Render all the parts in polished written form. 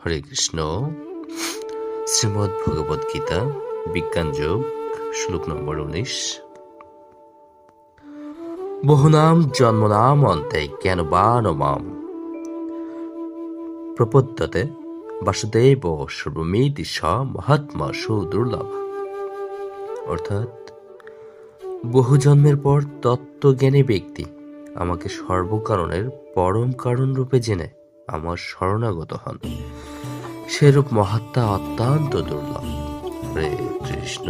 হরে কৃষ্ণ। শ্রীমদ্ ভগবদ গীতা বিজ্ঞান যোগ শ্লোক নম্বর 19। বহুনাম জন্মনাম অন্তে জ্ঞানবান মাম প্রপদ্যতে বাসুদেব সর্বমিতি স মহাত্মা সুদুর্লভ। অর্থাৎ বহু জন্মের পর তত্ত্বজ্ঞানী ব্যক্তি আমাকে সর্বকারণের পরম কারণ রূপে জেনে আমার শরণাগত হন, সেরূপ মহাত্মা অত্যন্ত দুর্লভ। হরে কৃষ্ণ।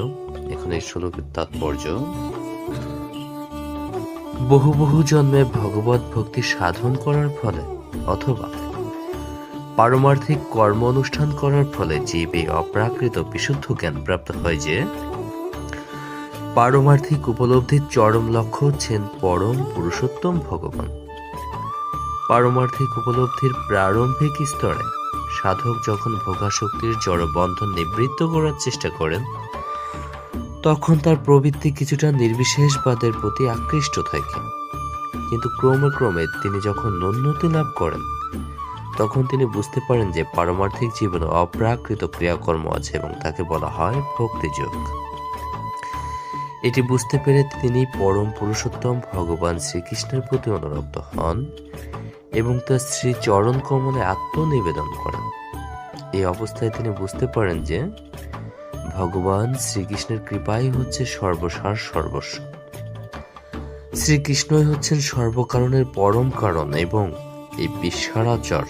এখানে শ্লোকের তাৎপর্য, বহু বহু জন্মে ভগবত ভক্তি সাধন করার ফলে অথবা পারমার্থিক কর্ম অনুষ্ঠান করার ফলে জীবে অপ্রাকৃত বিশুদ্ধ জ্ঞান প্রাপ্ত হয় যে পারমার্থিক উপলব্ধির চরম লক্ষ্য হচ্ছেন পরম পুরুষোত্তম ভগবান। পারমার্থিক উপলব্ধির প্রারম্ভিক স্তরে সাধক যখন ভোগাসক্তির জড়বন্ধন নিবৃত্ত করার চেষ্টা করেন, তখন তার প্রবৃত্তি কিছুটা নির্বিশেষবাদের প্রতি আকৃষ্ট থাকে। কিন্তু ক্রমে ক্রমে তিনি যখন উন্নতি লাভ করেন, তখন তিনি বুঝতে পারেন যে পারমার্থিক জীবনে অপ্রাকৃত ক্রিয়াকর্ম আছে এবং তাকে বলা হয় ভক্তিযোগ। এটি বুঝতে পেরে তিনি পরম পুরুষোত্তম ভগবান শ্রীকৃষ্ণের প্রতি অনুরক্ত হন এবং তার শ্রী চরণ কমলে আত্মনিবেদন করেন। এই অবস্থায় তিনি বুঝতে পারেন যে ভগবান শ্রীকৃষ্ণের কৃপাই হচ্ছে সর্বসার সর্বস্ব। শ্রীকৃষ্ণই হচ্ছেন সর্বকারণের পরম কারণ এবং এই বিশ্বরাচর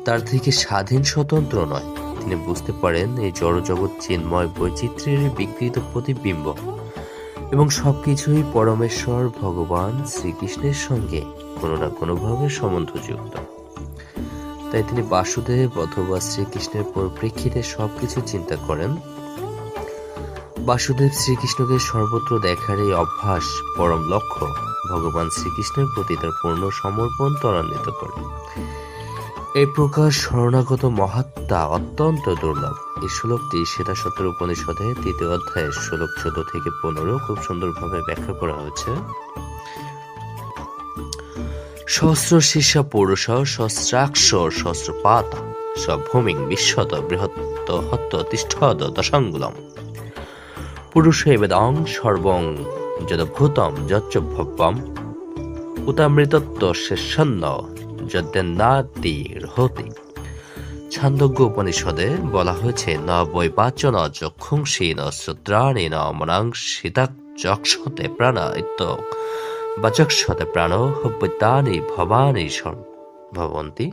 তার থেকে স্বাধীন স্বতন্ত্র নয়। তিনি বুঝতে পারেন এই জড়জগৎ চিন্ময় বৈচিত্র্যের বিকৃত প্রতিবিম্ব এবং সবকিছুই পরমেশ্বর ভগবান শ্রীকৃষ্ণের সঙ্গে কোনো না কোনোভাবে সম্বন্ধযুক্ত। তাই তিনি বাসুদেব অথবা শ্রীকৃষ্ণের পরিপ্রেক্ষিতে সবকিছু চিন্তা করেন। বাসুদেব শ্রীকৃষ্ণকে সর্বত্র দেখার এই অভ্যাস পরম লক্ষ্য ভগবান শ্রীকৃষ্ণের প্রতি তার পূর্ণ সমর্পণ ত্বরান্বিত করে। এই প্রকার শরণাগত মহাত্মা অত্যন্ত দুর্লভ। এই শ্লোকটি শ্বেতাশ্বতর উপনিষদে 3য় অধ্যায়ে শ্লোক 14 থেকে 15 খুব সুন্দরভাবে ব্যাখ্যা করা হয়েছে। সহস্র শীর্ষ পুরুষ সহস্রাক্ষ সহস্রপাত সভূমিং বিশ্বত বৃহত্ত হত্ত তিষ্ঠদ দশাঙ্গুলম পুরুষ বেদং সর্বং যদভূতম যচ্চ ভব্যম উতামৃতত্ব শেষন্ন যদ্যান্নাতি রহতি। ছান্দোগ্য উপনিষদে বলা হয়েছে, ন বৈবাচন চক্ষুংসি ন শ্রোত্রাণি ন মনাংসিতাক চক্ষতে প্রাণ ইত্য বাচক্ষতে প্রাণ হব্যতানি ভবানি ভবন্তি।